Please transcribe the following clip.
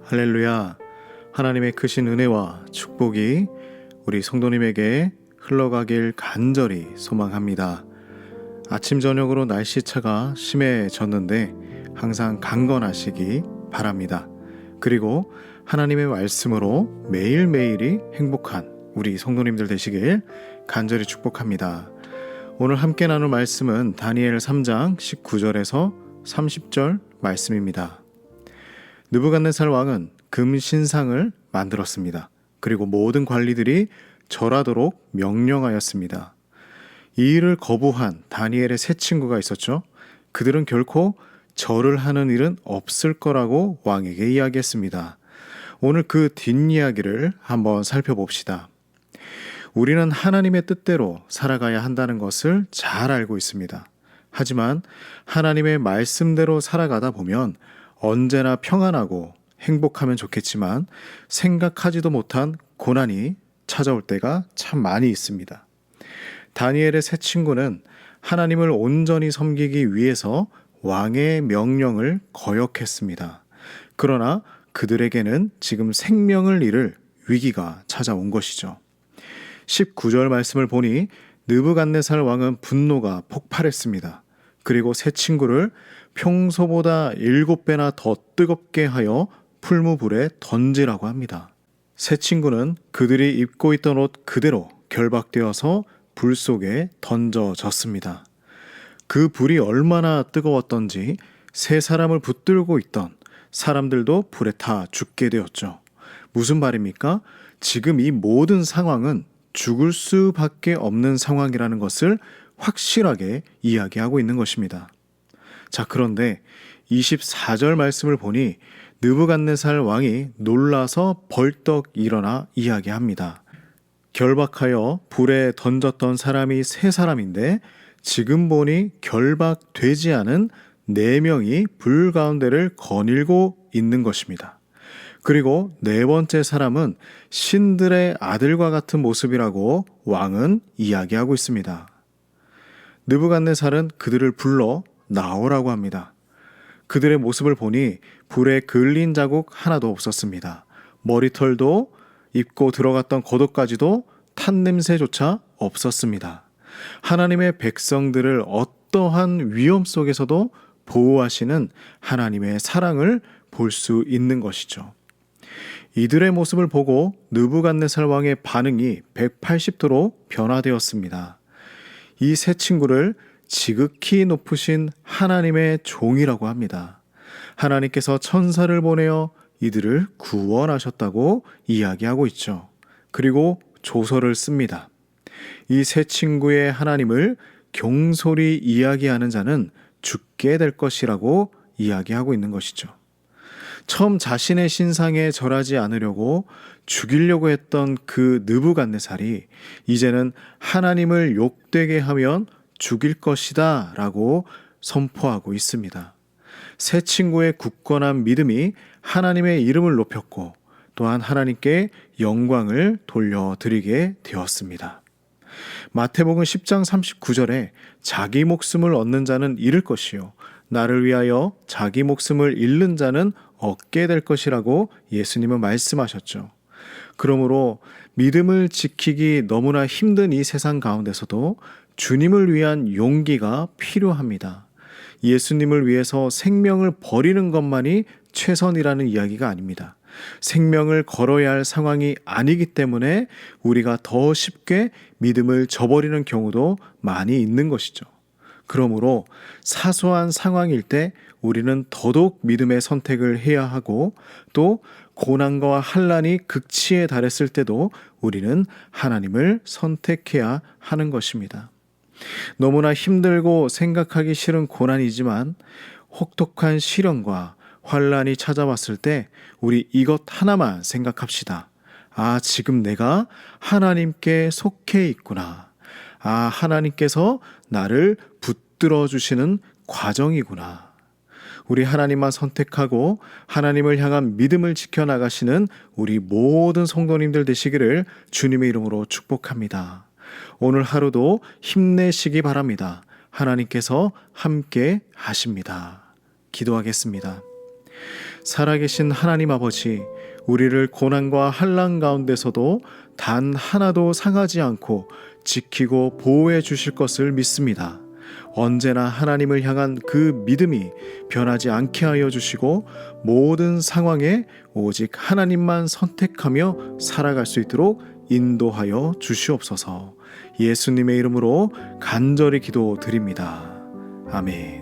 할렐루야. 하나님의 크신 은혜와 축복이 우리 성도님에게 흘러가길 간절히 소망합니다. 아침 저녁으로 날씨차가 심해졌는데 항상 강건하시기 바랍니다. 그리고 하나님의 말씀으로 매일매일이 행복한 우리 성도님들 되시길 간절히 축복합니다. 오늘 함께 나눌 말씀은 다니엘 3장 19절에서 30절 말씀입니다. 느부갓네살 왕은 금신상을 만들었습니다. 그리고 모든 관리들이 절하도록 명령하였습니다. 이 일을 거부한 다니엘의 세 친구가 있었죠. 그들은 결코 절을 하는 일은 없을 거라고 왕에게 이야기했습니다. 오늘 그 뒷이야기를 한번 살펴봅시다. 우리는 하나님의 뜻대로 살아가야 한다는 것을 잘 알고 있습니다. 하지만 하나님의 말씀대로 살아가다 보면 언제나 평안하고 행복하면 좋겠지만 생각하지도 못한 고난이 찾아올 때가 참 많이 있습니다. 다니엘의 세 친구는 하나님을 온전히 섬기기 위해서 왕의 명령을 거역했습니다. 그러나 그들에게는 지금 생명을 잃을 위기가 찾아온 것이죠. 19절 말씀을 보니 느부갓네살 왕은 분노가 폭발했습니다. 그리고 세 친구를 평소보다 7배나 더 뜨겁게 하여 풀무불에 던지라고 합니다. 세 친구는 그들이 입고 있던 옷 그대로 결박되어서 불 속에 던져졌습니다. 그 불이 얼마나 뜨거웠던지 세 사람을 붙들고 있던 사람들도 불에 타 죽게 되었죠. 무슨 말입니까? 지금 이 모든 상황은 죽을 수밖에 없는 상황이라는 것을 확실하게 이야기하고 있는 것입니다. 자, 그런데 24절 말씀을 보니 느부갓네살 왕이 놀라서 벌떡 일어나 이야기합니다. 결박하여 불에 던졌던 사람이 세 사람인데 지금 보니 결박되지 않은 4명이 불 가운데를 거닐고 있는 것입니다. 그리고 네 번째 사람은 신들의 아들과 같은 모습이라고 왕은 이야기하고 있습니다. 느부갓네살은 그들을 불러 나오라고 합니다. 그들의 모습을 보니 불에 그을린 자국 하나도 없었습니다. 머리털도 입고 들어갔던 겉옷까지도 탄 냄새조차 없었습니다. 하나님의 백성들을 어떠한 위험 속에서도 보호하시는 하나님의 사랑을 볼 수 있는 것이죠. 이들의 모습을 보고 느부갓네살 왕의 반응이 180도로 변화되었습니다. 이 세 친구를 지극히 높으신 하나님의 종이라고 합니다. 하나님께서 천사를 보내어 이들을 구원하셨다고 이야기하고 있죠. 그리고 조서를 씁니다. 이 세 친구의 하나님을 경솔히 이야기하는 자는 죽게 될 것이라고 이야기하고 있는 것이죠. 처음 자신의 신상에 절하지 않으려고 죽이려고 했던 그 느부갓네살이 이제는 하나님을 욕되게 하면 죽일 것이다 라고 선포하고 있습니다. 세 친구의 굳건한 믿음이 하나님의 이름을 높였고 또한 하나님께 영광을 돌려드리게 되었습니다. 마태복음 10장 39절에 자기 목숨을 얻는 자는 잃을 것이요 나를 위하여 자기 목숨을 잃는 자는 얻게 될 것이라고 예수님은 말씀하셨죠. 그러므로 믿음을 지키기 너무나 힘든 이 세상 가운데서도 주님을 위한 용기가 필요합니다. 예수님을 위해서 생명을 버리는 것만이 최선이라는 이야기가 아닙니다. 생명을 걸어야 할 상황이 아니기 때문에 우리가 더 쉽게 믿음을 저버리는 경우도 많이 있는 것이죠. 그러므로 사소한 상황일 때 우리는 더더욱 믿음의 선택을 해야 하고 또 고난과 환난이 극치에 달했을 때도 우리는 하나님을 선택해야 하는 것입니다. 너무나 힘들고 생각하기 싫은 고난이지만 혹독한 시련과 환난이 찾아왔을 때 우리 이것 하나만 생각합시다. 아, 지금 내가 하나님께 속해 있구나. 아, 하나님께서 나를 붙들어 주시는 과정이구나. 우리 하나님만 선택하고 하나님을 향한 믿음을 지켜나가시는 우리 모든 성도님들 되시기를 주님의 이름으로 축복합니다. 오늘 하루도 힘내시기 바랍니다. 하나님께서 함께 하십니다. 기도하겠습니다. 살아계신 하나님 아버지, 우리를 고난과 환난 가운데서도 단 하나도 상하지 않고 지키고 보호해 주실 것을 믿습니다. 언제나 하나님을 향한 그 믿음이 변하지 않게 하여 주시고 모든 상황에 오직 하나님만 선택하며 살아갈 수 있도록 인도하여 주시옵소서. 예수님의 이름으로 간절히 기도드립니다. 아멘.